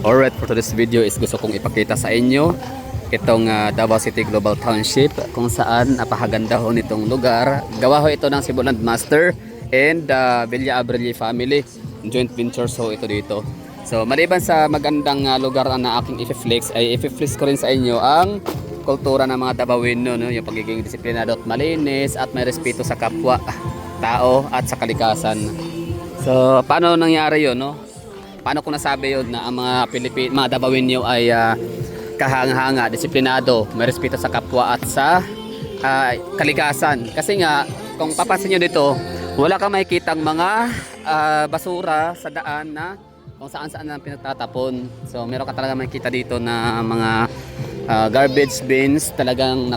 Alright, for today's video is gusto kong ipakita sa inyo itong Davao City Global Township kung saan napakaganda ho nitong lugar. Gawa ho ito ng Cebu Landmaster and Villa Abrili family. Joint ventures ho ito dito. So maliban sa magandang lugar na aking i-flex ay i-flex ko rin sa inyo ang kultura ng mga Davaoeno, no? Yung pagiging disiplinado at malinis at may respeto sa kapwa tao at sa kalikasan. So paano nangyari yun, no? Paano ko nasabi yun na ang mga mga Davaoeno ay kahanga-hanga, disiplinado, may respeto sa kapwa at sa kalikasan? Kasi nga, kung papansin nyo dito, wala kang makikitang mga basura sa daan na kung saan-saan na pinagtatapon. So meron ka talaga makikita dito na mga garbage bins talagang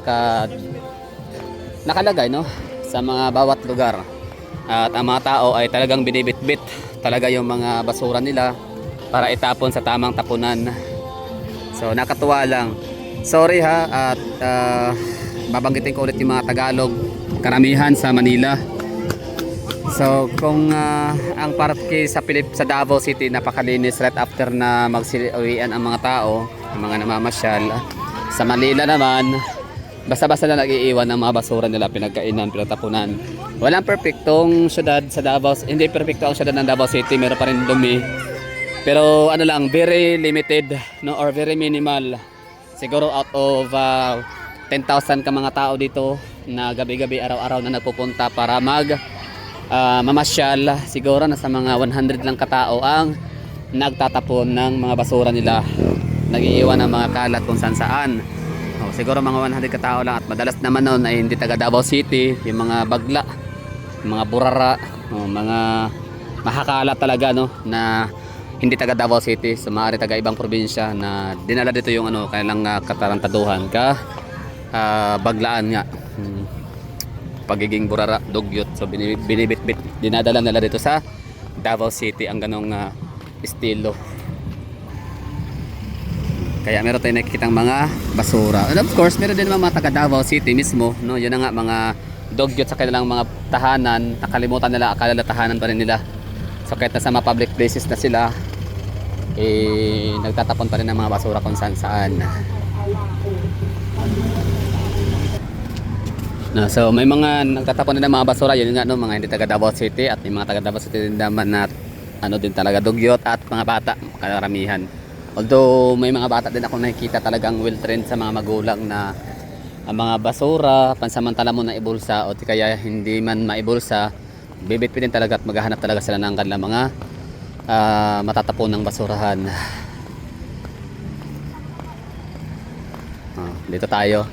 nakalagay, no, sa mga bawat lugar. At ang mga tao ay talagang binibitbit talaga yung mga basura nila para itapon sa tamang tapunan. So nakatuwa lang. Sorry ha, at babanggitin ko ulit yung mga Tagalog, karamihan sa Manila. So kung ang parke sa Davao City napakalinis right after na magsiuwian ang mga tao, ang mga namamasyal. Sa Manila naman, basta-basta na nag-iiwan ng mga basura nila, pinagkainan, pinagtapunan. Walang perfectong syudad sa Davao, hindi perfecto ang syudad ng Davao City, meron pa rin dumi. Pero ano lang, very limited, no, or very minimal. Siguro out of 10,000 ka mga tao dito na gabi-gabi, araw-araw na nagpupunta para mamasyal, siguro nasa mga 100 lang katao ang nagtatapon ng mga basura nila, nag-iiwan ng mga kalat kung saan-saan. Siguro mga 100 katao lang, at madalas naman noon ay hindi taga Davao City, yung mga bagla, yung mga burara, mga mahakala talaga, no, na hindi taga Davao City, so maaari taga ibang probinsya na dinala dito yung kanilang katarantaduhan, baglaan nga, pagiging burara, dugyot. So binibitbit, dinadala nila dito sa Davao City ang ganong estilo. Kaya meron tayong nakikitang mga basura. And of course, meron din mga taga Davao City mismo, no? Yun na nga, mga dugyot sa kanilang mga tahanan. Nakalimutan nila, akala na tahanan pa rin nila. So kahit nasa mga public places na sila, nagtatapon pa rin ng mga basura kung saan saan. No, so may mga nagtatapon din ng mga basura, yun nga, no, mga hindi taga Davao City, at may mga taga Davao City din naman na din talaga dugyot, at mga bata, karamihan. Although may mga bata din ako nakikita talagang well trained sa mga magulang na ang mga basura pansamantala mo na ibulsa, o kaya hindi man maibulsa, bibitbitin talaga at maghahanap talaga sila ng kanilang mga matatapon ng basurahan. Dito tayo.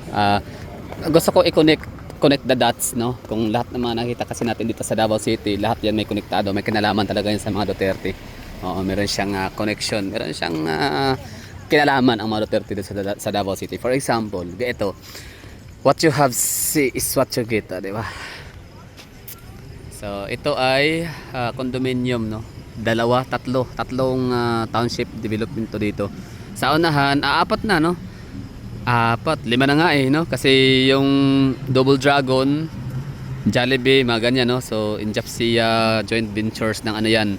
Gusto ko i-connect the dots, no? Kung lahat ng mga nakita kasi natin dito sa Davao City, lahat yan may konektado, may kinalaman talaga yan sa mga Duterte. Oo, meron siyang connection, meron siyang kinalaman ang mga Duterte dito sa Davao City. For example, ito, what you have see is what you get, di ba? So ito ay condominium, no? Tatlong township development to dito. Sa unahan, apat na, no? Lima na nga no? Kasi yung Double Dragon, Jollibee, mga ganyan, no? So Injapsia joint ventures ng yan,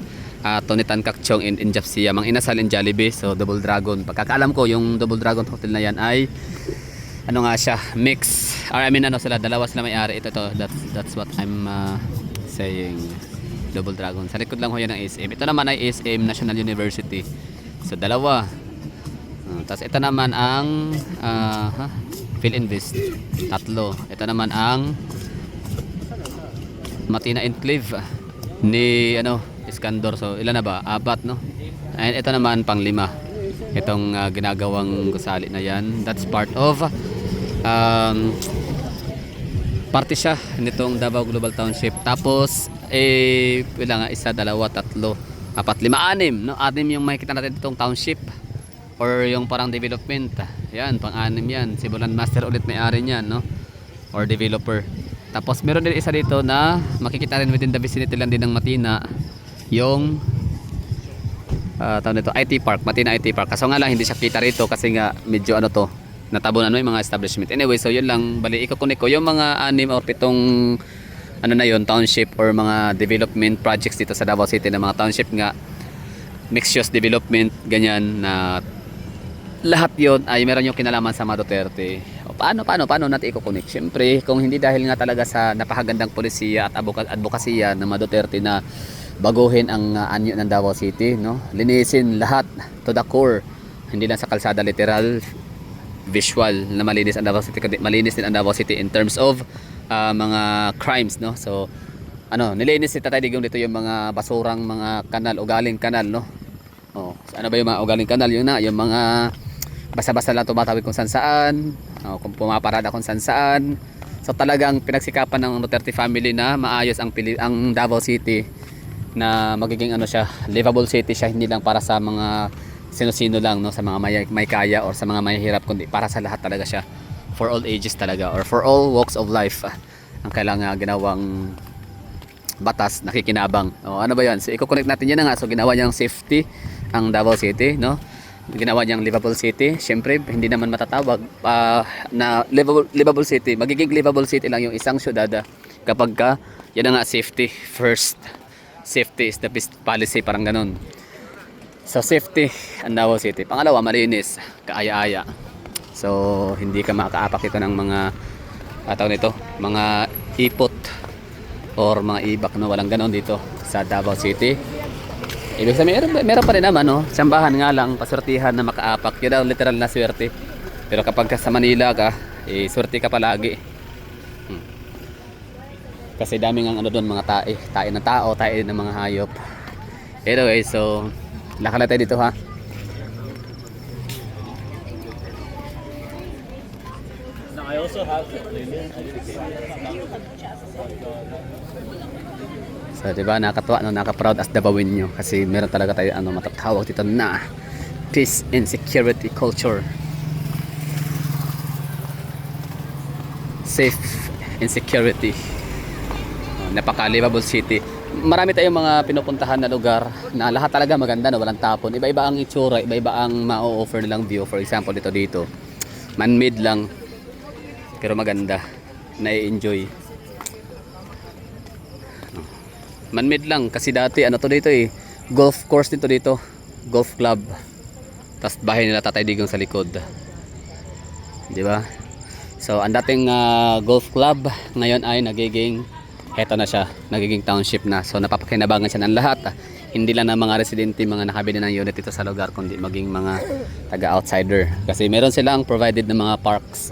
Tony Tan Kakchong in Injapsia, Mang Inasal in Jollibee. So Double Dragon, pagkakaalam ko yung Double Dragon Hotel na yan ay nga siya, mix, sila, dalawa sila may-ari. Ito, that's what I'm saying, Double Dragon. Sa likod lang ho yan ng SM. Ito naman ay SM National University, so dalawa. Tapos ito naman ang PhilInvest, tatlo. Ito naman ang Matina Enclave ni Iskandor. So ilan na ba? Apat, no? And ito naman pang lima, itong ginagawang gusali na yan. That's part of parte siya nitong Davao Global Township. Tapos ilan nga, isa, dalawa, tatlo, apat, lima, anim, no? Anim yung makikita natin itong township or yung parang development. Yan, pang-anim yan. Cebu Landmaster ulit may-ari niyan, no? Or developer. Tapos meron din isa dito na makikita rin within the vicinity lang din ng Matina, yung tawag nito, IT Park, Matina IT Park. Kaso nga lang hindi siya kita rito kasi nga medyo natabunan mo yung mga establishment. Anyway, so yun lang, bali iko-connect ko yung mga 6 or 7 na yun, township or mga development projects dito sa Davao City, na mga township nga mixed use development, ganyan na lahat yon ay meron yung kinalaman sa mga Duterte. O paano natin i-connect? Siyempre, kung hindi dahil nga talaga sa napakagandang polisiya at advokasya ng mga Duterte na baguhin ang anyo ng Davao City, no? Linisin lahat to the core. Hindi lang sa kalsada, literal, visual na malinis ang Davao City, kundi malinis din ang Davao City in terms of mga crimes, no? So, nilinis si Tatay Digong dito yung mga basurang mga kanal, ugaling kanal, no? Oh, so ano ba yung mga ugaling kanal? Yung mga basta-basta lang tumatawid kung saan-saan, kung pumaparada kung saan-saan. So talagang pinagsikapan ng Duterte family na maayos ang Davao City, na magiging livable city siya, hindi lang para sa mga sino-sino lang, no, sa mga may kaya or sa mga mahihirap, kundi para sa lahat talaga siya, for all ages talaga, or for all walks of life. Ang kailangan ginawang batas, nakikinabang. Ano ba 'yan? So i-connect natin 'yan na nga. So ginawa niyang safety ang Davao City, no? Ginawa niyang livable city. Siyempre, hindi naman matatawag na livable city. Magiging livable city lang yung isang syudad kapag yan nga, safety first. Safety is the best policy, parang ganun. So safety ang Davao City. Pangalawa, malinis, kaaya-aya. So hindi ka makaapak ito ng mga mga ipot or mga ibak, no? Walang ganon dito sa Davao City. Ibig sabihin, meron pa rin naman, no? Sambahan nga lang, paswertihan na makaapak. Yun ang literal na swerte. Pero kapag sa Manila ka, swerte ka palagi. Kasi daming ang doon, mga tae ng tao, tae ng mga hayop. Anyway, so lakad tayo dito, ha. I also have So, diba, nakakatuwa, no? Naka-proud as Davaoenyo kasi meron talaga tayo matatawag dito na peace and security culture. Safe and security. Napaka-livable city. Marami tayong mga pinupuntahan na lugar na lahat talaga maganda, no? Walang tapon. Iba-iba ang itsura, iba-iba ang ma-offer nilang view. For example, dito. Man-made lang. Pero maganda. Na-enjoy. Man-made lang kasi dati dito golf course dito, golf club, tapos bahay nila Tatay Digong sa likod, di ba? So ang dating golf club ngayon ay nagiging township na. So napapakinabangan siya ng lahat, hindi lang ng mga residente, mga nakabili ng unit dito sa lugar, kundi maging mga taga-outsider kasi meron silang provided ng mga parks.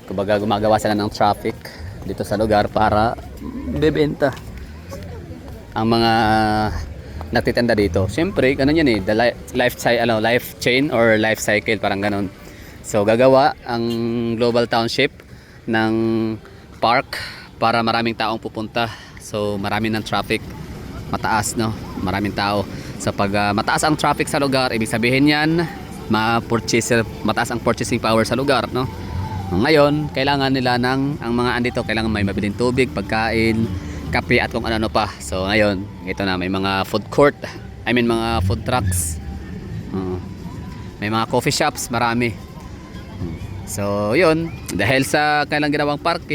Kumbaga gumagawa sila ng traffic dito sa lugar para bebenta ang mga nagtitinda dito. Siyempre, ganun yan the life chain or life cycle, parang ganun. So gagawa ang Global Township ng park para maraming taong pupunta. So marami ng traffic, mataas, no? Maraming tao. So pag mataas ang traffic sa lugar, ibig sabihin yan, mataas ang purchasing power sa lugar, no? Ngayon, kailangan nila ang mga andito, kailangan may mabiling tubig, pagkain, kape at kung ano pa. So ngayon, ito na, may mga food court, mga food trucks. May mga coffee shops, marami. So yun, dahil sa kailang ginawang park,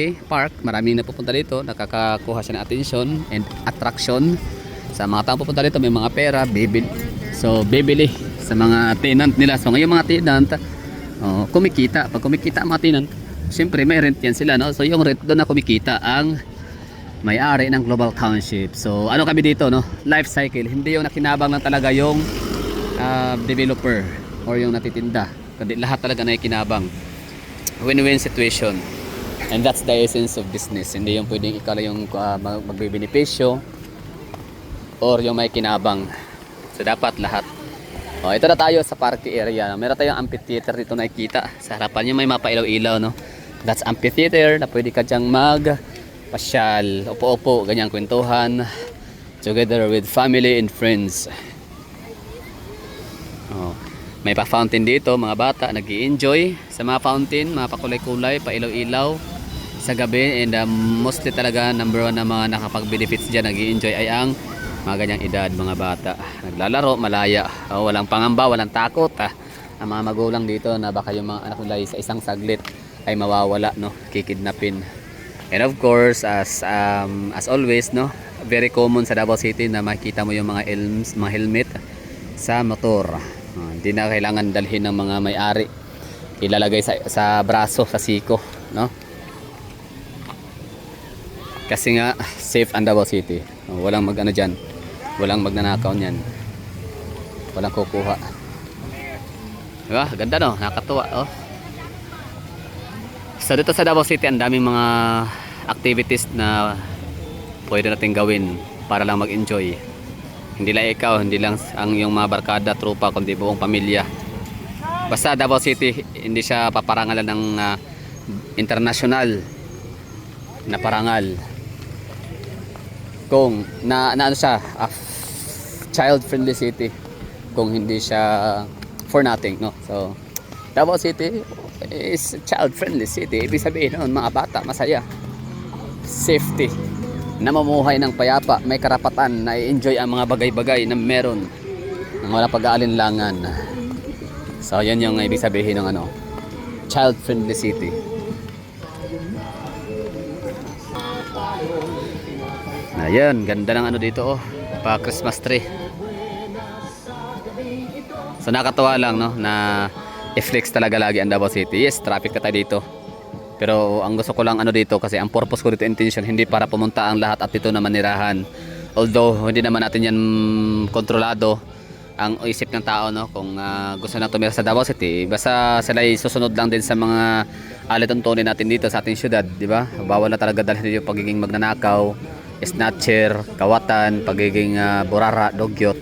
maraming napupunta dito, nakakakuha siya ng attention and attraction. Sa mga taong pupunta dito, may mga pera, bibili. So bibili sa mga tenant nila. So ngayon mga tenant, kumikita. Pag kumikita ang mga tenant, siyempre may rent yan sila, no? So yung rent doon na kumikita ang may-ari ng Global Township. So ano kami dito, no? Life cycle. Hindi yung nakinabang lang talaga yung developer or yung natitinda. Kundi lahat talaga na ikinabang. Win-win situation. And that's the essence of business. Hindi yung pwedeng ikaw yung magbebenepisyo or yung may kinabang. So dapat lahat. Ito na tayo sa party area. Meron tayong amphitheater dito nakikita. Sa harapan yung may mapailaw-ilaw, no? That's amphitheater na pwede ka dyang pasyal, upo-upo, ganyang kwentuhan together with family and friends. May pa-fountain dito, mga bata nag-i-enjoy sa mga fountain, mga pakulay-kulay, pailaw-ilaw sa gabi. And mostly talaga number one na mga nakapag-benefits dyan, nag-i-enjoy ay ang mga ganyang edad, mga bata. Naglalaro, malaya. Walang pangamba, walang takot. Ang mga magulang dito na baka yung mga anak nila sa isang saglit ay mawawala, no? Kikidnapin. And of course, as always, no? very common sa Davao City na makikita mo yung mga elms, mga helmet sa motor. Hindi na kailangan dalhin ng mga may-ari. Ilalagay sa braso, sa siko, no? Kasi nga safe ang Davao City. Walang mag-ano diyan. Walang magnanakaw niyan. Walang kukuha. Diba? Ganda no, nakakatuwa oh. So dito sa Davao City, ang daming mga activities na pwede natin gawin para lang mag-enjoy. Hindi lang ikaw, hindi lang ang yung mga barkada, trupa, kundi buong pamilya. Basta Davao City, hindi siya paparangalan ng international na parangal. Kung ano siya, child-friendly city. Kung hindi siya for nothing, no? So, Davao City is child-friendly city. Ibig sabihin noon, mga bata, masaya. Safety. Namumuhay ng payapa, may karapatan na i-enjoy ang mga bagay-bagay na meron ng wala pag-aalinlangan. So, yan yung ibig sabihin ng ano, child-friendly city. Ayan, ganda ng ano dito oh, pa Christmas tree. So nakatawa lang no na i-flex talaga lagi ang Davao City. Yes, traffic na tayo dito. Pero ang gusto ko lang ano dito kasi ang purpose ko dito, intention, hindi para pumunta ang lahat at dito na manirahan. Although hindi naman natin yan kontrolado ang isip ng tao no kung gusto na tumira sa Davao City. Basta sila ay susunod lang din sa mga alituntunin natin dito sa ating syudad, di ba? Bawal na talaga dalhin yung pagiging magnanakaw, snatcher, kawatan, pagiging burara, dogyot.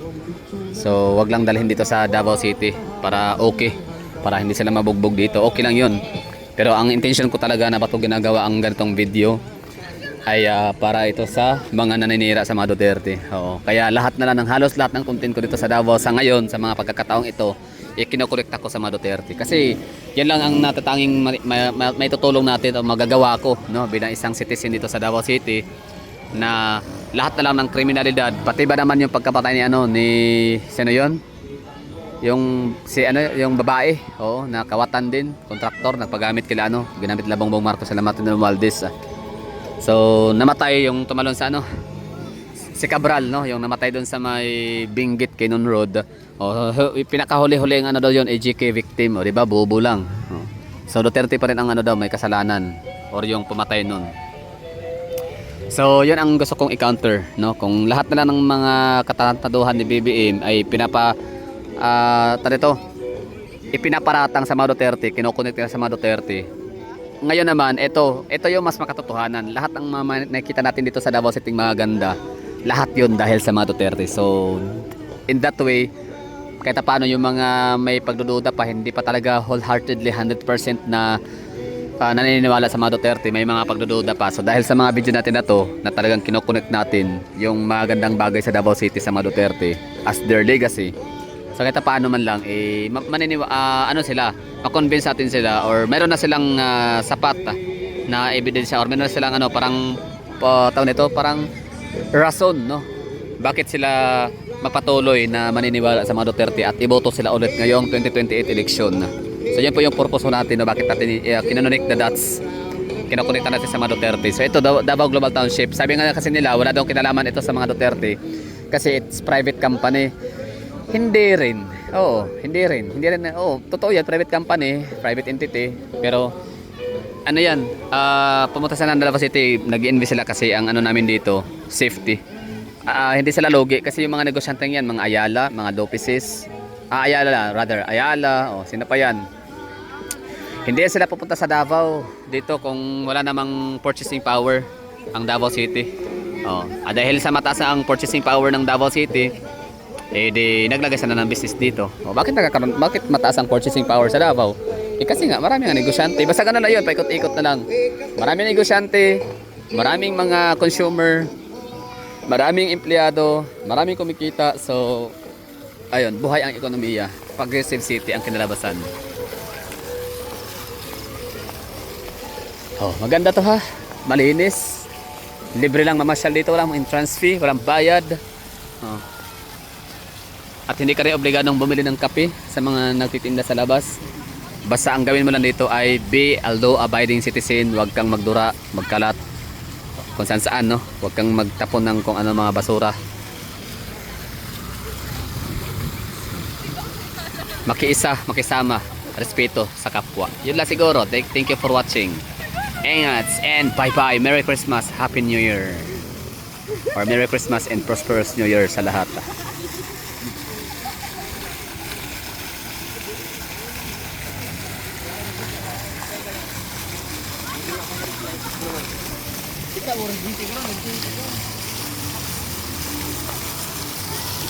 So wag lang dalhin dito sa Davao City para okay, para hindi sila mabugbog dito. Okay lang yun. Pero ang intention ko talaga na ba't ko ginagawa ang ganitong video ay para ito sa mga naninira sa mga Duterte. Oo. Kaya lahat na lang, halos lahat ng content ko dito sa Davao sa ngayon, sa mga pagkakataong ito, kinukolekta ko sa mga Duterte. Kasi yan lang ang natatanging may tutulong natin o magagawa ko no, bilang isang citizen dito sa Davao City, na lahat na lang ng kriminalidad, pati ba naman yung pagkapatay ni ano ni sino yon, yung si ano yung babae, oo, na kawatan din, kontraktor, nagpagamit kila ano, ginamit nila Bongbong Marcos sa Martin Romualdez. So namatay yung tumalon sa ano, si Cabral no, yung namatay doon sa may Benguet Quezon Road. Pinakahuli-huli ang ano daw yon, AGK victim, o di ba, bobo lang. So Duterte pa rin ang ano daw may kasalanan or yung pumatay noon. So, yun ang gusto kong i-counter, no? Kung lahat na lang ng mga katarantaduhan ni BBM ay ipinaparatang sa mga Duterte, kinukunik nila sa mga Duterte. Ngayon naman, ito yung mas makatotohanan. Lahat ng mga nakikita natin dito sa Davao City mga ganda, lahat yun dahil sa mga Duterte. So, in that way, kahit paano yung mga may pagdududa pa, hindi pa talaga wholeheartedly 100% na naniniwala sa mga Duterte, may mga pagdududa pa. So dahil sa mga video natin na to, na talagang kinoconnect natin yung magandang bagay sa Davao City sa mga Duterte as their legacy. So kahit paano man lang ano sila, ma-convince natin sila, or meron na silang sapat na ebidensya, or meron na silang ano, parang tawag nito, parang rason, no? Bakit sila mapatuloy na maniniwala sa mga Duterte at iboto sila ulit ngayong 2028 election. So yan po yung purpose natin, no? Bakit natin kinonik the dots, kinokonekta natin sa mga Duterte. So ito Davao Global Township, sabi nga kasi nila wala daw kinalaman ito sa mga Duterte kasi it's private company. Hindi rin, totoo yan, private company, private entity. Pero ano yan, pumunta sa Davao City, nag-invest sila kasi ang ano namin dito, safety. Hindi sila logi kasi yung mga negosyanteng yan, mga Ayala, mga Lopeses, Ayala, sino pa yan? Hindi sila pupunta sa Davao dito kung wala namang purchasing power ang Davao City. Dahil sa mataas ang purchasing power ng Davao City, di naglagay sana ng business dito. Bakit mataas ang purchasing power sa Davao? Kasi nga marami nga negosyante. Basta ganun na yun, paikot-ikot na lang. Maraming negosyante, maraming mga consumer, maraming empleyado, maraming kumikita. So ayun, buhay ang ekonomiya. Progressive City ang kinalabasan. Maganda to ha. Malinis. Libre lang mamasyal dito, walang entrance fee, walang bayad. At hindi ka rin obligadong bumili ng kape sa mga nagtitinda sa labas. Basta ang gawin mo lang dito ay be a law abiding citizen, huwag kang magdura, magkalat. kung saan saan, no? Huwag kang magtapon ng kung ano mga basura. Makiisa, makisama, respeto sa kapwa. Yun lang siguro. Thank you for watching. Ingat and bye-bye. Merry Christmas, Happy New Year. Or Merry Christmas and prosperous New Year sa lahat. Kita orang di sini kan,